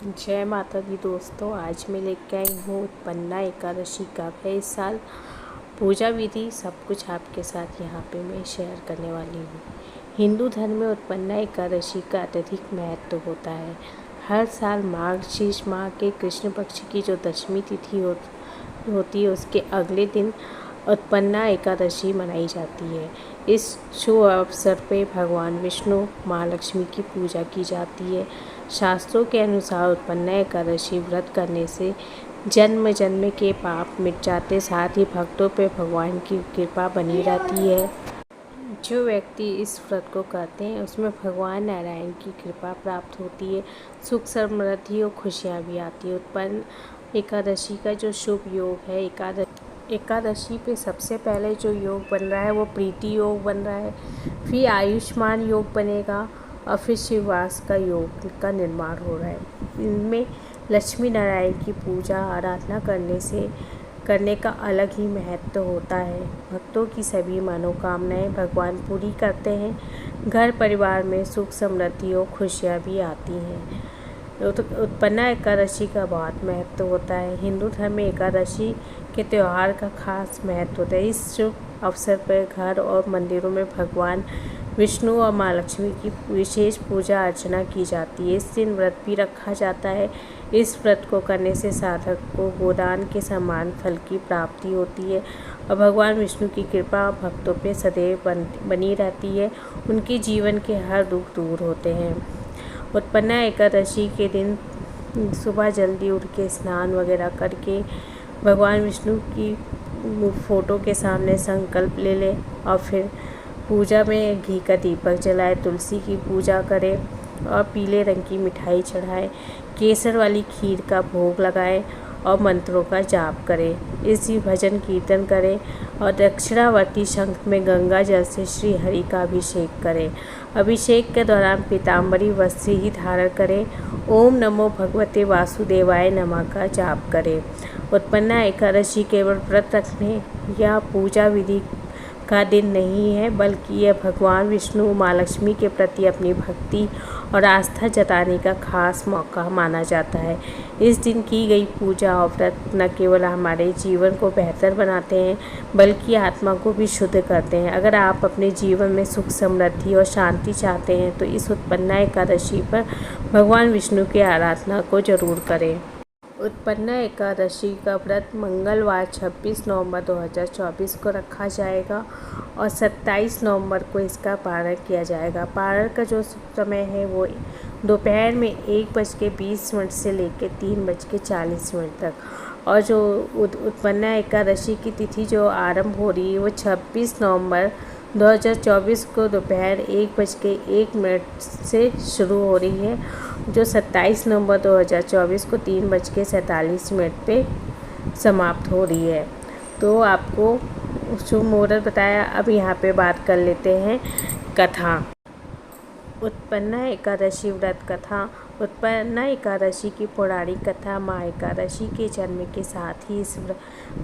जय माता दी दोस्तों। आज मैं लेकर आई हूँ उत्पन्ना एकादशी का इस साल पूजा विधि सब कुछ आपके साथ यहाँ पे मैं शेयर करने वाली हूँ। हिंदू धर्म में उत्पन्ना एकादशी का अत्यधिक महत्व होता है। हर साल मार्गशीर्ष माह के कृष्ण पक्ष की जो दशमी तिथि होती है उसके अगले दिन उत्पन्ना एकादशी मनाई जाती है। इस शुभ अवसर पे भगवान विष्णु माँ लक्ष्मी की पूजा की जाती है। शास्त्रों के अनुसार उत्पन्ना एकादशी व्रत करने से जन्म जन्म के पाप मिट जाते, साथ ही भक्तों पे भगवान की कृपा बनी रहती है। जो व्यक्ति इस व्रत को करते हैं उसमें भगवान नारायण की कृपा प्राप्त होती है, सुख समृद्धि और खुशियाँ भी आती है। उत्पन्न एकादशी का जो शुभ योग है, एकादशी पे सबसे पहले जो योग बन रहा है वो प्रीति योग बन रहा है, फिर आयुष्मान योग बनेगा और फिर शिववास का योग का निर्माण हो रहा है। इनमें लक्ष्मी नारायण की पूजा आराधना करने का अलग ही महत्व होता है। भक्तों की सभी मनोकामनाएं भगवान पूरी करते हैं। घर परिवार में सुख समृद्धि और खुशियाँ भी आती हैं। उत्पन्ना एकादशी का बहुत महत्व होता है। हिंदू धर्म में एकादशी के त्यौहार का खास महत्व होता है। इस शुभ अवसर पर घर और मंदिरों में भगवान विष्णु और माँ लक्ष्मी की विशेष पूजा अर्चना की जाती है। इस दिन व्रत भी रखा जाता है। इस व्रत को करने से साधक को गोदान के समान फल की प्राप्ति होती है और भगवान विष्णु की कृपा भक्तों पे सदैव बनी रहती है। उनके जीवन के हर दुख दूर होते हैं। उत्पन्ना एकादशी के दिन सुबह जल्दी उठ के स्नान वगैरह करके भगवान विष्णु की फ़ोटो के सामने संकल्प ले ले और फिर पूजा में घी का दीपक जलाए, तुलसी की पूजा करें और पीले रंग की मिठाई चढ़ाए, केसर वाली खीर का भोग लगाए और मंत्रों का जाप करें। इसी भजन कीर्तन करें और दक्षिणावर्ती शंख में गंगा जल से श्री हरि का अभिषेक करें। अभिषेक के दौरान पीताम्बरी वस्त्र ही धारण करें। ओम नमो भगवते वासुदेवाय नमः का जाप करें। उत्पन्ना एकादशी केवल व्रत रखने या पूजा विधि का दिन नहीं है, बल्कि यह भगवान विष्णु माँ लक्ष्मी के प्रति अपनी भक्ति और आस्था जताने का खास मौका माना जाता है। इस दिन की गई पूजा और व्रत न केवल हमारे जीवन को बेहतर बनाते हैं, बल्कि आत्मा को भी शुद्ध करते हैं। अगर आप अपने जीवन में सुख समृद्धि और शांति चाहते हैं तो इस उत्पन्ना एकादशी पर भगवान विष्णु की आराधना को जरूर करें। उत्पन्ना एकादशी का व्रत मंगलवार 26 नवंबर 2024 को रखा जाएगा और 27 नवंबर को इसका पारण किया जाएगा। पारण का जो समय है वो दोपहर में 1:20 से लेकर 3:40 तक और जो उत्पन्ना एकादशी की तिथि जो आरंभ हो रही है वो 26 नवंबर 2024 को दोपहर 1:01 से शुरू हो रही है, जो 27 नवंबर 2024 को 3:47 पे समाप्त हो रही है। तो आपको शुभ मुहूर्त बताया। अब यहाँ पे बात कर लेते हैं कथा। उत्पन्ना एकादशी व्रत कथा। उत्पन्ना एकादशी की पौराणिक कथा माँ एकादशी के जन्म के साथ ही इस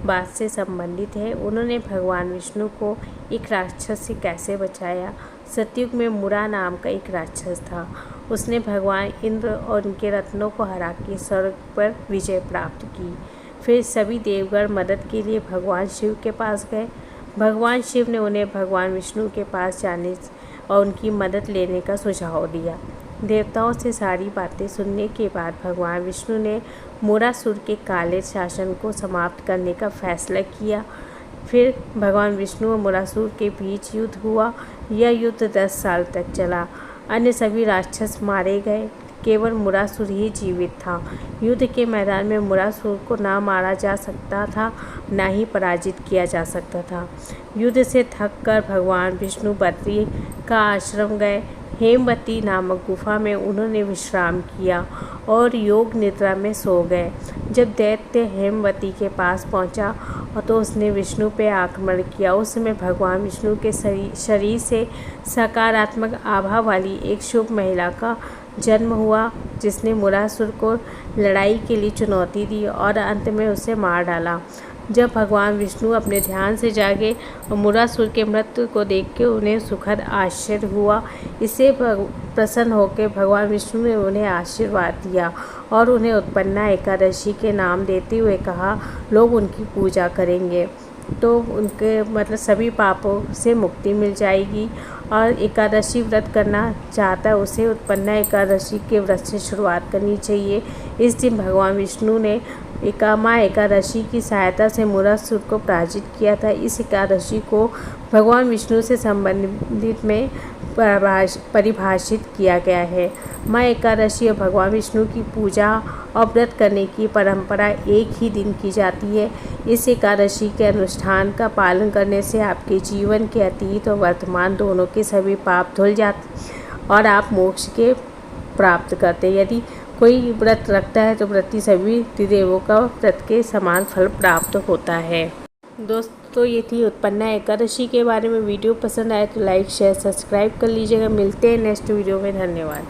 बात से संबंधित है। उन्होंने भगवान विष्णु को एक राक्षस से कैसे बचाया। सतयुग में मुरा नाम का एक राक्षस था। उसने भगवान इंद्र और उनके रत्नों को हरा के स्वर्ग पर विजय प्राप्त की। फिर सभी देवगण मदद के लिए भगवान शिव के पास गए। भगवान शिव ने उन्हें भगवान विष्णु के पास जाने और उनकी मदद लेने का सुझाव दिया। देवताओं से सारी बातें सुनने के बाद भगवान विष्णु ने मुरासुर के काले शासन को समाप्त करने का फैसला किया। फिर भगवान विष्णु और मुरासुर के बीच युद्ध हुआ। यह युद्ध 10 साल तक चला। अन्य सभी राक्षस मारे गए, केवल मुरासुर ही जीवित था। युद्ध के मैदान में मुरासुर को ना मारा जा सकता था, ना ही पराजित किया जा सकता था। युद्ध से थक कर भगवान विष्णु बद्री का आश्रम गए। हेमवती नामक गुफा में उन्होंने विश्राम किया और योग निद्रा में सो गए। जब दैत्य हेमवती के पास पहुंचा और तो उसने विष्णु पे आक्रमण किया। उस समय भगवान विष्णु के शरीर से सकारात्मक आभा वाली एक शुभ महिला का जन्म हुआ, जिसने मुरासुर को लड़ाई के लिए चुनौती दी और अंत में उसे मार डाला। जब भगवान विष्णु अपने ध्यान से जागे और मुरासुर के मृत्यु को देख के उन्हें सुखद आश्चर्य हुआ। इससे प्रसन्न होकर भगवान विष्णु ने उन्हें आशीर्वाद दिया और उन्हें उत्पन्ना एकादशी के नाम देते हुए कहा लोग उनकी पूजा करेंगे तो उनके मतलब सभी पापों से मुक्ति मिल जाएगी। और एकादशी व्रत करना चाहता है उसे उत्पन्ना एकादशी के व्रत से शुरुआत करनी चाहिए। इस दिन भगवान विष्णु ने माँ एकादशी की सहायता से मुरासुर को पराजित किया था। इस एकादशी को भगवान विष्णु से संबंधित में परिभाषित किया गया है। माँ एकादशी और भगवान विष्णु की पूजा और व्रत करने की परंपरा एक ही दिन की जाती है। इस एकादशी के अनुष्ठान का पालन करने से आपके जीवन के अतीत और वर्तमान दोनों के सभी पाप धुल जाते और आप मोक्ष के प्राप्त करते हैं। यदि कोई व्रत रखता है तो व्रती सभी त्रिदेवों का व्रत के समान फल प्राप्त होता है। दोस्तों ये थी उत्पन्ना एकादशी के बारे में। वीडियो पसंद आए तो लाइक शेयर सब्सक्राइब कर लीजिएगा। मिलते हैं नेक्स्ट वीडियो में। धन्यवाद।